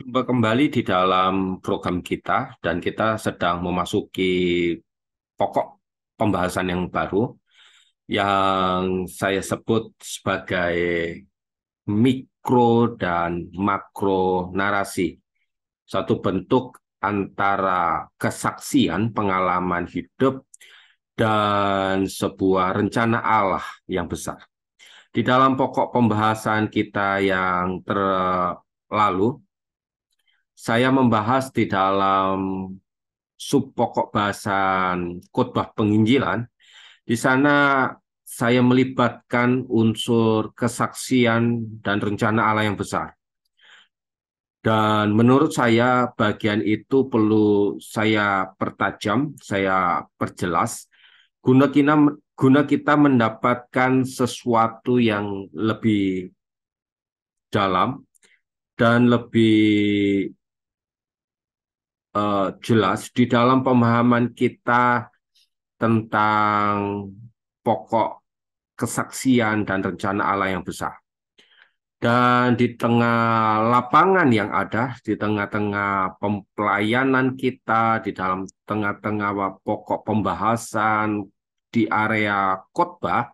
Jumpa kembali di dalam program kita dan kita sedang memasuki pokok pembahasan yang baru yang saya sebut sebagai mikro dan makro narasi. Satu bentuk antara kesaksian pengalaman hidup dan sebuah rencana Allah yang besar. Di dalam pokok pembahasan kita yang terlalu, saya membahas di dalam sub pokok bahasan khotbah penginjilan. Di sana saya melibatkan unsur kesaksian dan rencana Allah yang besar. Dan menurut saya bagian itu perlu saya pertajam, saya perjelas, guna kita mendapatkan sesuatu yang lebih dalam dan lebih jelas di dalam pemahaman kita tentang pokok kesaksian dan rencana Allah yang besar. Dan di tengah lapangan yang ada, di tengah-tengah pelayanan kita, di dalam tengah-tengah pokok pembahasan di area khotbah,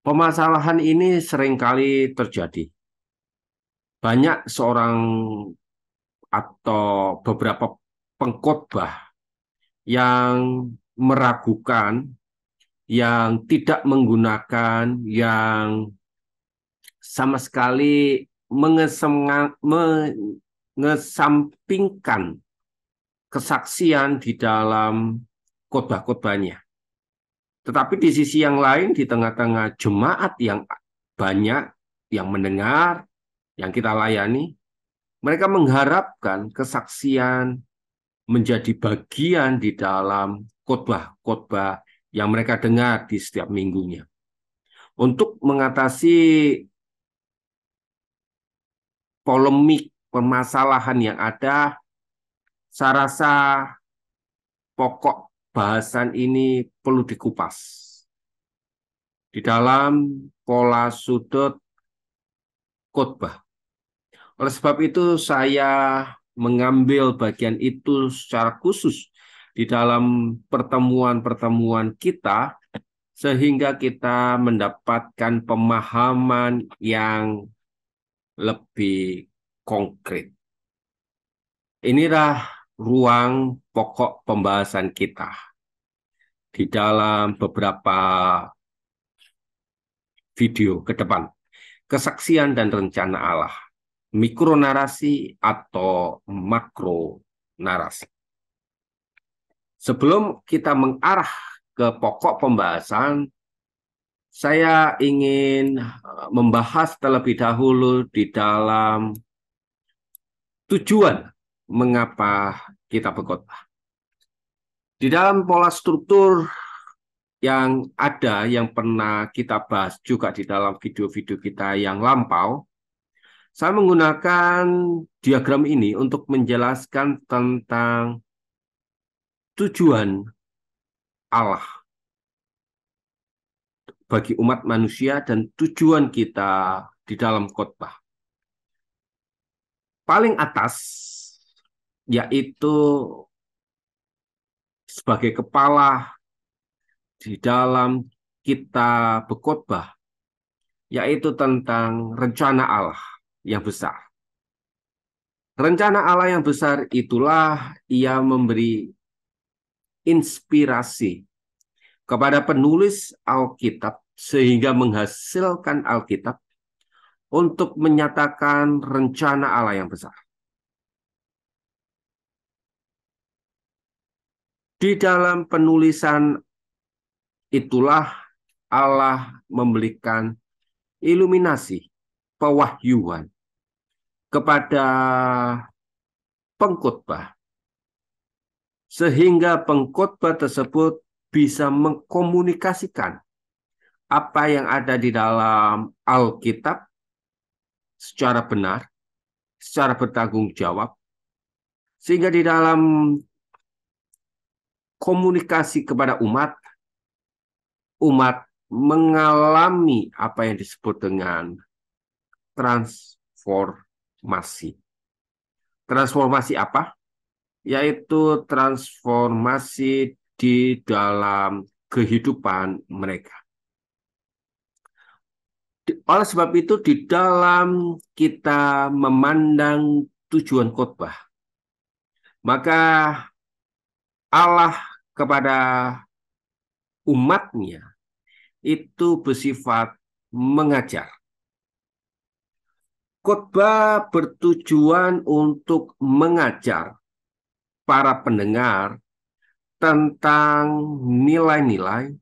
permasalahan ini seringkali terjadi. Banyak seorang atau beberapa pengkhotbah yang meragukan, yang tidak menggunakan, yang sama sekali mengesampingkan kesaksian di dalam khotbah-khotbahnya. Tetapi di sisi yang lain, di tengah-tengah jemaat yang banyak, yang mendengar, yang kita layani, mereka mengharapkan kesaksian menjadi bagian di dalam khotbah-khotbah yang mereka dengar di setiap minggunya. Untuk mengatasi polemik permasalahan yang ada, saya rasa pokok bahasan ini perlu dikupas di dalam pola sudut khotbah. Oleh sebab itu, saya mengambil bagian itu secara khusus di dalam pertemuan-pertemuan kita, sehingga kita mendapatkan pemahaman yang lebih konkret. Inilah ruang pokok pembahasan kita di dalam beberapa video ke depan. Kesaksian dan rencana Allah, mikronarasi atau makronarasi. Sebelum kita mengarah ke pokok pembahasan, saya ingin membahas terlebih dahulu di dalam tujuan mengapa kita berkhotbah. Di dalam pola struktur yang ada, yang pernah kita bahas juga di dalam video-video kita yang lampau, saya menggunakan diagram ini untuk menjelaskan tentang tujuan Allah bagi umat manusia dan tujuan kita di dalam khotbah. Paling atas yaitu sebagai kepala di dalam kita berkhotbah, yaitu tentang rencana Allah yang besar. Rencana Allah yang besar itulah ia memberi inspirasi kepada penulis Alkitab sehingga menghasilkan Alkitab untuk menyatakan rencana Allah yang besar. Di dalam penulisan itulah Allah memberikan iluminasi, pewahyuan kepada pengkhotbah, sehingga pengkhotbah tersebut bisa mengkomunikasikan apa yang ada di dalam Alkitab secara benar, secara bertanggung jawab, sehingga di dalam komunikasi kepada umat mengalami apa yang disebut dengan transformasi. Transformasi apa? Yaitu transformasi di dalam kehidupan mereka. Oleh sebab itu, di dalam kita memandang tujuan khotbah, maka Allah kepada umatnya itu bersifat mengajar. Khotbah bertujuan untuk mengajar para pendengar tentang nilai-nilai,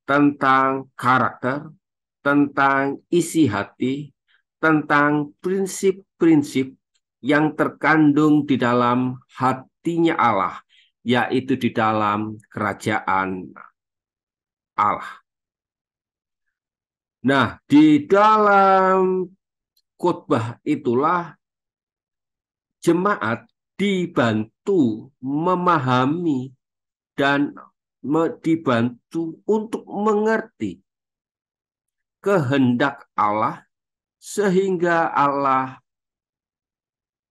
tentang karakter, tentang isi hati, tentang prinsip-prinsip yang terkandung di dalam hatinya Allah, yaitu di dalam kerajaan Allah. Nah, di dalam khotbah itulah jemaat dibantu memahami dan dibantu untuk mengerti kehendak Allah sehingga Allah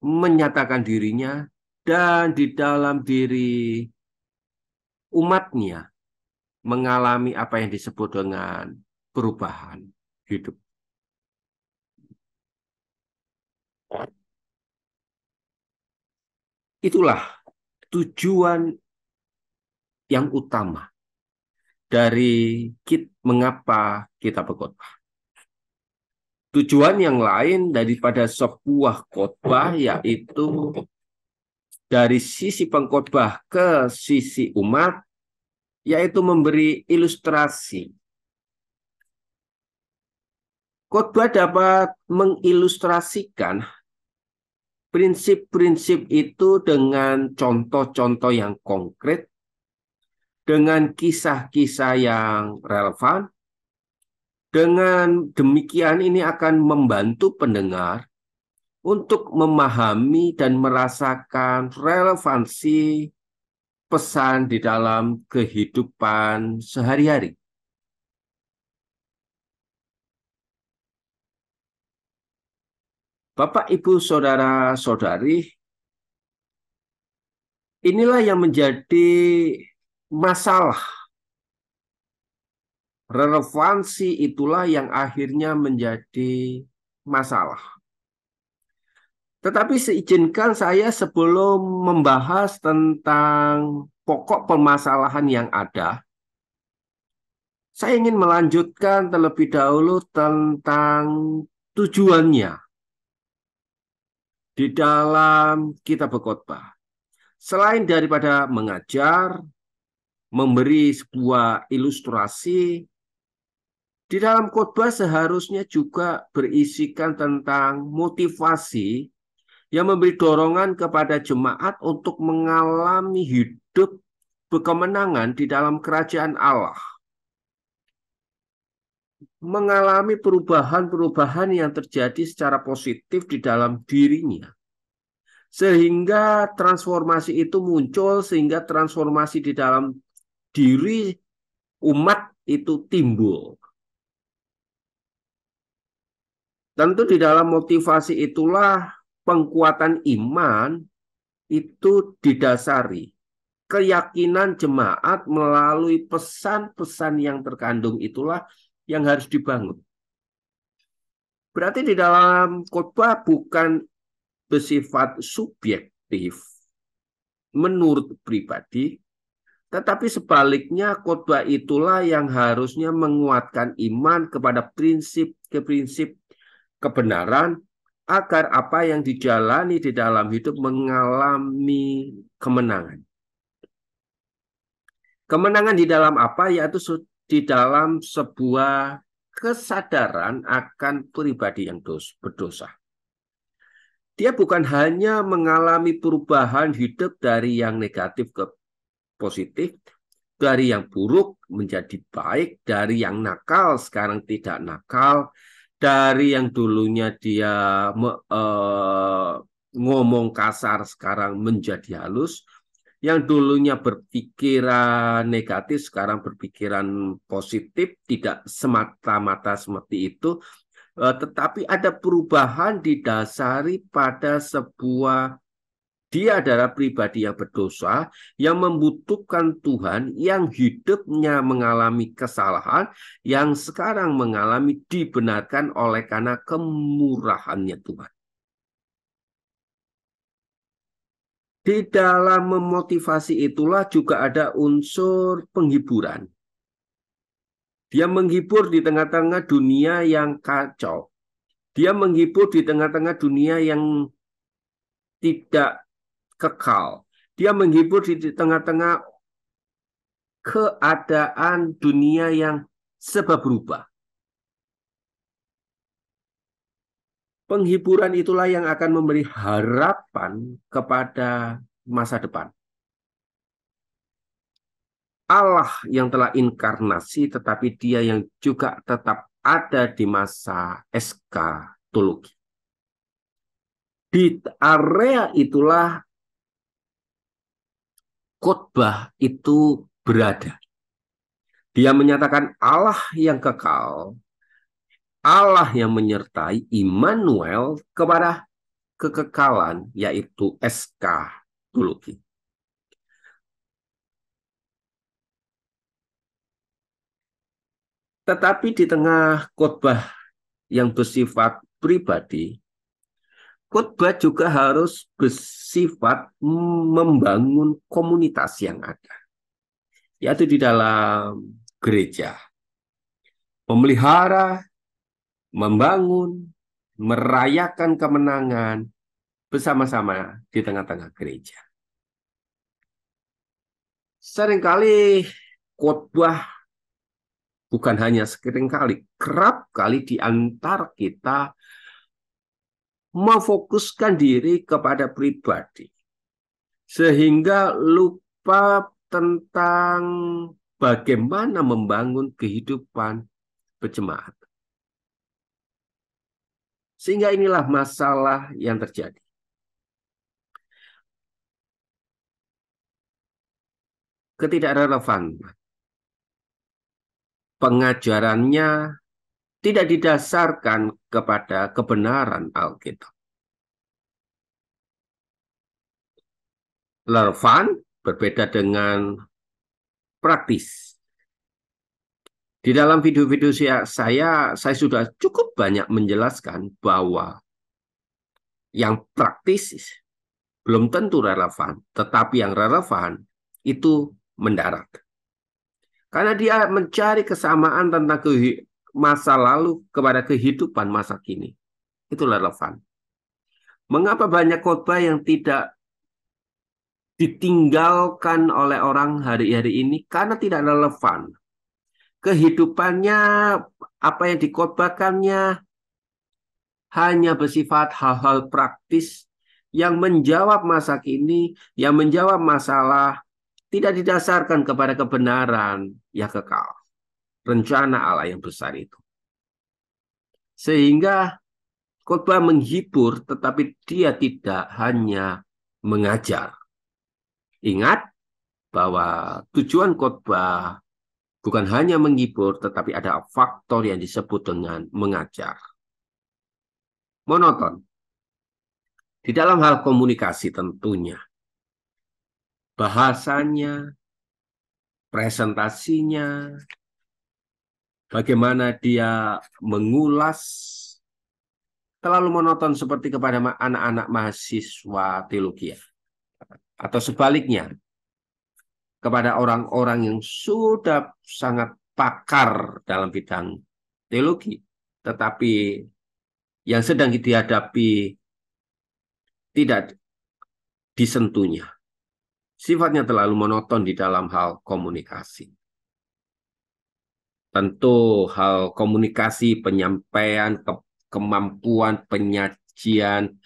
menyatakan dirinya dan di dalam diri umatnya mengalami apa yang disebut dengan perubahan hidup. Itulah tujuan yang utama dari mengapa kita berkhotbah. Tujuan yang lain daripada sebuah khotbah yaitu dari sisi pengkhotbah ke sisi umat, yaitu memberi ilustrasi. Khotbah dapat mengilustrasikan prinsip-prinsip itu dengan contoh-contoh yang konkret, dengan kisah-kisah yang relevan. Dengan demikian ini akan membantu pendengar untuk memahami dan merasakan relevansi pesan di dalam kehidupan sehari-hari. Bapak, Ibu, Saudara-saudari, inilah yang menjadi masalah. Relevansi itulah yang akhirnya menjadi masalah. Tetapi seizinkan saya sebelum membahas tentang pokok permasalahan yang ada, saya ingin melanjutkan terlebih dahulu tentang tujuannya di dalam kita berkhotbah. Selain daripada mengajar, memberi sebuah ilustrasi, di dalam khotbah seharusnya juga berisikan tentang motivasi yang memberi dorongan kepada jemaat untuk mengalami hidup berkemenangan di dalam kerajaan Allah. Mengalami perubahan-perubahan yang terjadi secara positif di dalam dirinya. Sehingga transformasi itu muncul, sehingga transformasi di dalam diri umat itu timbul. Tentu di dalam motivasi itulah penguatan iman itu didasari keyakinan jemaat melalui pesan-pesan yang terkandung itulah yang harus dibangun. Berarti di dalam khotbah bukan bersifat subjektif menurut pribadi, tetapi sebaliknya khotbah itulah yang harusnya menguatkan iman kepada prinsip kebenaran agar apa yang dijalani di dalam hidup mengalami kemenangan. Kemenangan di dalam apa? Yaitu di dalam sebuah kesadaran akan pribadi yang berdosa. Dia bukan hanya mengalami perubahan hidup dari yang negatif ke positif, dari yang buruk menjadi baik, dari yang nakal sekarang tidak nakal, dari yang dulunya dia ngomong kasar sekarang menjadi halus, yang dulunya berpikiran negatif sekarang berpikiran positif, tidak semata-mata seperti itu, tetapi ada perubahan didasari pada sebuah Dia adalah pribadi yang berdosa, yang membutuhkan Tuhan, yang hidupnya mengalami kesalahan, yang sekarang mengalami dibenarkan oleh karena kemurahannya Tuhan. Di dalam memotivasi itulah juga ada unsur penghiburan. Dia menghibur di tengah-tengah dunia yang kacau. Dia menghibur di tengah-tengah dunia yang tidak kekal. Dia menghibur di tengah-tengah keadaan dunia yang serba berubah. Penghiburan itulah yang akan memberi harapan kepada masa depan. Allah yang telah inkarnasi, tetapi dia yang juga tetap ada di masa eskatologi. Di area itulah khotbah itu berada. Dia menyatakan Allah yang kekal, Allah yang menyertai Immanuel kepada kekekalan, yaitu eskatologi. Tetapi di tengah khotbah yang bersifat pribadi, khotbah juga harus bersifat membangun komunitas yang ada, yaitu di dalam gereja. Memelihara, membangun, merayakan kemenangan bersama-sama di tengah-tengah gereja. Seringkali khotbah bukan hanya seringkali, kerap kali di antara kita memfokuskan diri kepada pribadi, sehingga lupa tentang bagaimana membangun kehidupan berjemaat. Sehingga inilah masalah yang terjadi. Ketidakrelevan. Pengajarannya tidak didasarkan kepada kebenaran Alkitab. Relevan berbeda dengan praktis. Di dalam video-video saya sudah cukup banyak menjelaskan bahwa yang praktis belum tentu relevan, tetapi yang relevan itu mendarat. Karena dia mencari kesamaan tentang masa lalu kepada kehidupan masa kini. Itu relevan. Mengapa banyak khotbah yang tidak ditinggalkan oleh orang hari-hari ini? Karena tidak relevan. Kehidupannya, apa yang dikhotbahkannya, hanya bersifat hal-hal praktis yang menjawab masa kini, yang menjawab masalah, tidak didasarkan kepada kebenaran yang kekal. Rencana Allah yang besar itu. Sehingga khotbah menghibur, tetapi dia tidak hanya mengajar. Ingat bahwa tujuan khotbah bukan hanya menghibur, tetapi ada faktor yang disebut dengan mengajar. Monoton. Di dalam hal komunikasi tentunya. Bahasanya, presentasinya, bagaimana dia mengulas, terlalu monoton seperti kepada anak-anak mahasiswa teologi. Atau sebaliknya, kepada orang-orang yang sudah sangat pakar dalam bidang teologi, tetapi yang sedang dihadapi tidak disentuhnya. Sifatnya terlalu monoton di dalam hal komunikasi. Tentu hal komunikasi, penyampaian, kemampuan penyajian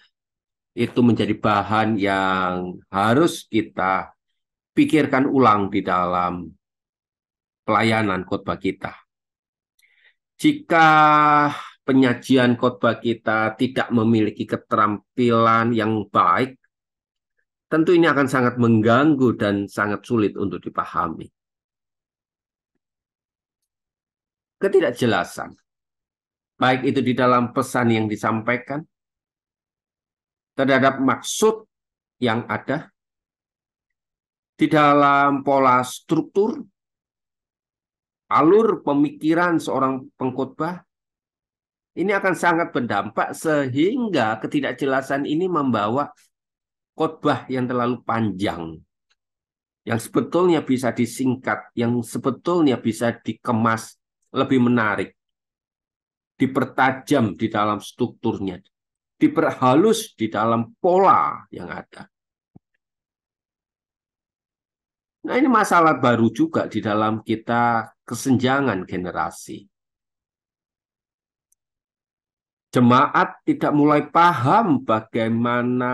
itu menjadi bahan yang harus kita pikirkan ulang di dalam pelayanan khotbah kita. Jika penyajian khotbah kita tidak memiliki keterampilan yang baik, tentu ini akan sangat mengganggu dan sangat sulit untuk dipahami. Ketidakjelasan, baik itu di dalam pesan yang disampaikan, terhadap maksud yang ada, di dalam pola struktur, alur pemikiran seorang pengkhotbah, ini akan sangat berdampak sehingga ketidakjelasan ini membawa khotbah yang terlalu panjang, yang sebetulnya bisa disingkat, yang sebetulnya bisa dikemas lebih menarik, dipertajam di dalam strukturnya, diperhalus di dalam pola yang ada. Nah, ini masalah baru juga di dalam kita kesenjangan generasi. Jemaat tidak mulai paham bagaimana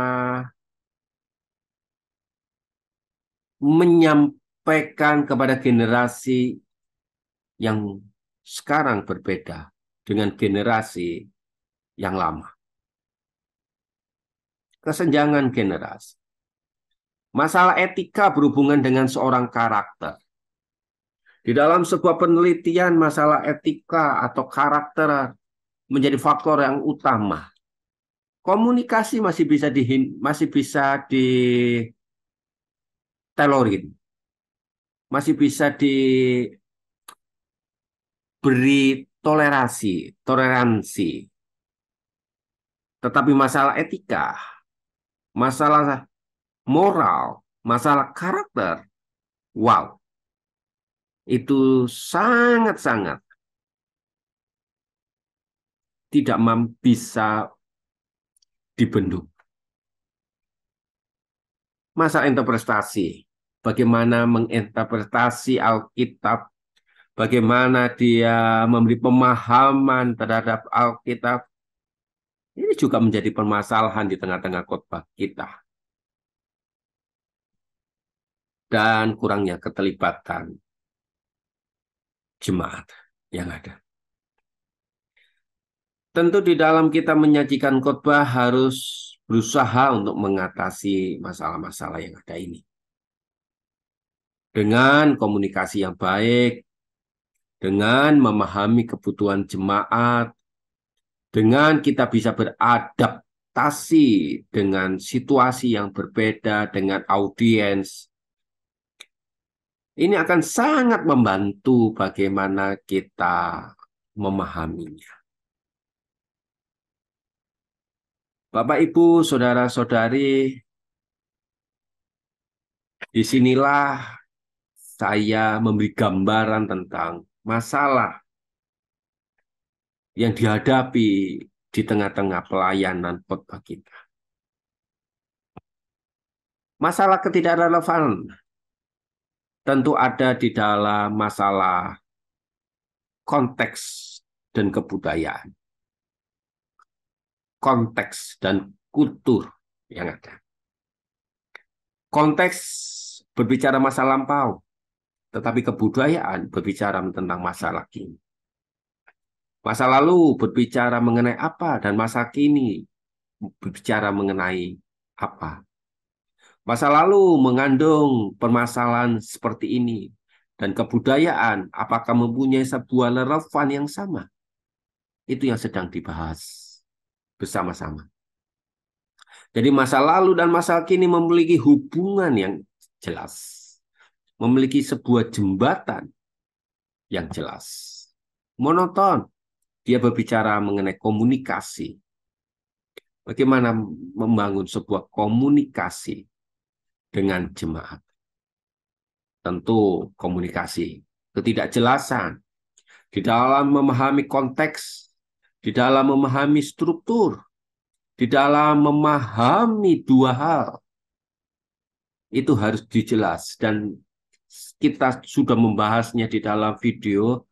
menyampaikan kepada generasi yang sekarang berbeda dengan generasi yang lama. Kesenjangan generasi. Masalah etika berhubungan dengan seorang karakter. Di dalam sebuah penelitian, masalah etika atau karakter menjadi faktor yang utama. Komunikasi masih bisa ditelorin, masih bisa diberi toleransi. Tetapi masalah etika, masalah moral, masalah karakter, wow, itu sangat-sangat tidak bisa dibendung. Masalah interpretasi, bagaimana menginterpretasi Alkitab, bagaimana dia memberi pemahaman terhadap Alkitab, ini juga menjadi permasalahan di tengah-tengah khotbah kita. Dan kurangnya keterlibatan jemaat yang ada. Tentu di dalam kita menyajikan khotbah harus berusaha untuk mengatasi masalah-masalah yang ada ini. Dengan komunikasi yang baik, dengan memahami kebutuhan jemaat, dengan kita bisa beradaptasi dengan situasi yang berbeda, dengan audiens, ini akan sangat membantu bagaimana kita memahaminya. Bapak, Ibu, saudara-saudari, disinilah saya memberi gambaran tentang masalah yang dihadapi di tengah-tengah pelayanan khotbah kita. Masalah ketidakrelevan tentu ada di dalam masalah konteks dan kebudayaan. Konteks dan kultur yang ada. Konteks berbicara masa lampau, tetapi kebudayaan berbicara tentang masa kini. Masa lalu berbicara mengenai apa dan masa kini berbicara mengenai apa. Masa lalu mengandung permasalahan seperti ini dan kebudayaan apakah mempunyai sebuah relevan yang sama. Itu yang sedang dibahas bersama-sama. Jadi masa lalu dan masa kini memiliki hubungan yang jelas. Memiliki sebuah jembatan yang jelas. Monoton. Dia berbicara mengenai komunikasi. Bagaimana membangun sebuah komunikasi dengan jemaat. Tentu komunikasi. Ketidakjelasan. Di dalam memahami konteks. Di dalam memahami struktur. Di dalam memahami dua hal. Itu harus dijelas. Dan kita sudah membahasnya di dalam video.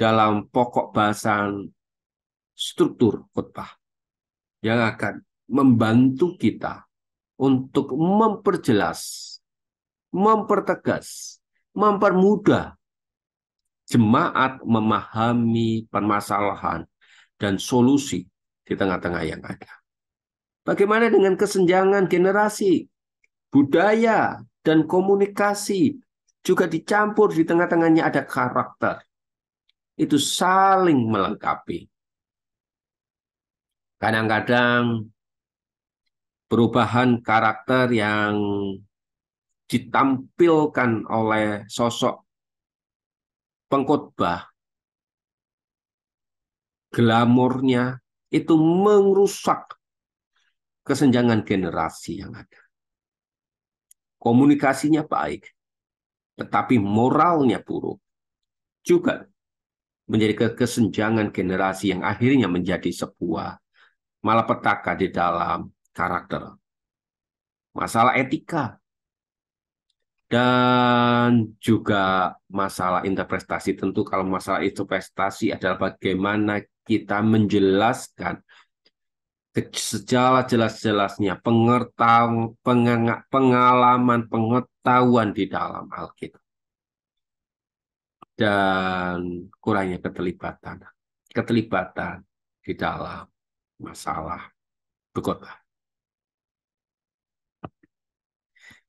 Dalam pokok bahasan struktur khotbah yang akan membantu kita untuk memperjelas, mempertegas, mempermudah jemaat memahami permasalahan dan solusi di tengah-tengah yang ada. Bagaimana dengan kesenjangan generasi, budaya, dan komunikasi juga dicampur di tengah-tengahnya ada karakter. Itu saling melengkapi. Kadang-kadang perubahan karakter yang ditampilkan oleh sosok pengkhotbah, glamornya itu merusak kesenjangan generasi yang ada. Komunikasinya baik, tetapi moralnya buruk. Juga menjadi kesenjangan generasi yang akhirnya menjadi sebuah malapetaka di dalam karakter. Masalah etika, dan juga masalah interpretasi. Tentu kalau masalah interpretasi adalah bagaimana kita menjelaskan sejelas-jelasnya pengalaman, pengetahuan di dalam Alkitab. Dan kurangnya keterlibatan di dalam masalah berkhotbah.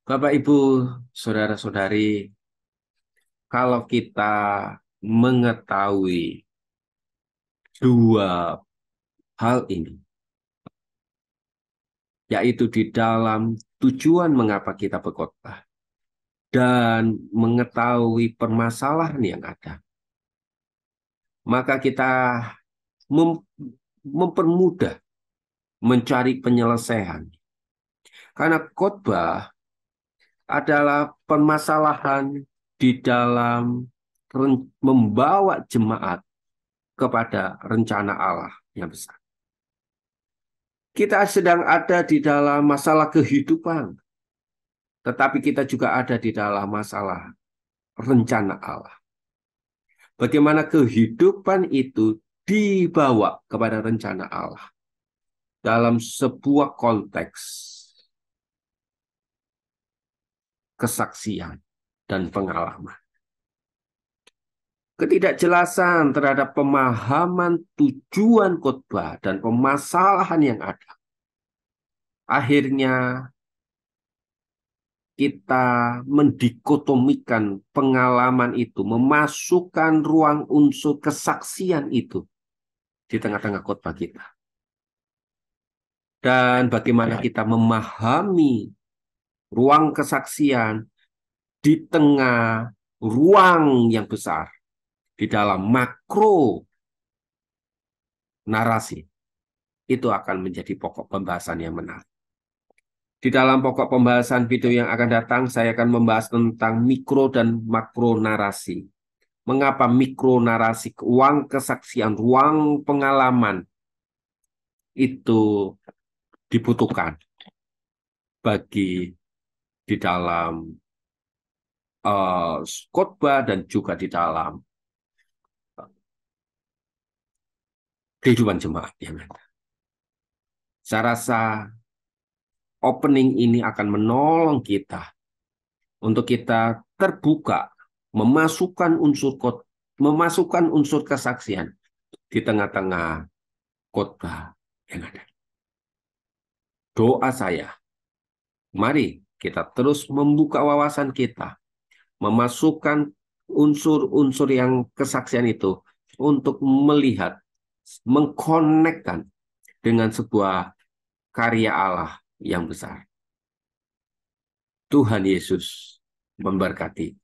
Bapak, Ibu, saudara-saudari, kalau kita mengetahui dua hal ini, yaitu di dalam tujuan mengapa kita berkhotbah dan mengetahui permasalahan yang ada, maka kita mempermudah mencari penyelesaian. Karena khotbah adalah permasalahan di dalam membawa jemaat kepada rencana Allah yang besar. Kita sedang ada di dalam masalah kehidupan, tetapi kita juga ada di dalam masalah rencana Allah. Bagaimana kehidupan itu dibawa kepada rencana Allah dalam sebuah konteks kesaksian dan pengalaman. Ketidakjelasan terhadap pemahaman tujuan khotbah dan permasalahan yang ada, akhirnya kita mendikotomikan pengalaman itu, memasukkan ruang unsur kesaksian itu di tengah-tengah khotbah kita. Dan bagaimana kita memahami ruang kesaksian di tengah ruang yang besar, di dalam makro narasi, itu akan menjadi pokok pembahasan yang menarik. Di dalam pokok pembahasan video yang akan datang, saya akan membahas tentang mikro dan makro narasi. Mengapa mikro narasi, ruang kesaksian, ruang pengalaman itu dibutuhkan bagi di dalam khotbah dan juga di dalam kehidupan jemaat yang ada. Saya rasa opening ini akan menolong kita untuk kita terbuka, memasukkan unsur kesaksian di tengah-tengah khotbah yang ada. Doa saya, mari kita terus membuka wawasan kita, memasukkan unsur-unsur yang kesaksian itu untuk melihat, mengkonekkan dengan sebuah karya Allah yang besar. Tuhan Yesus memberkati.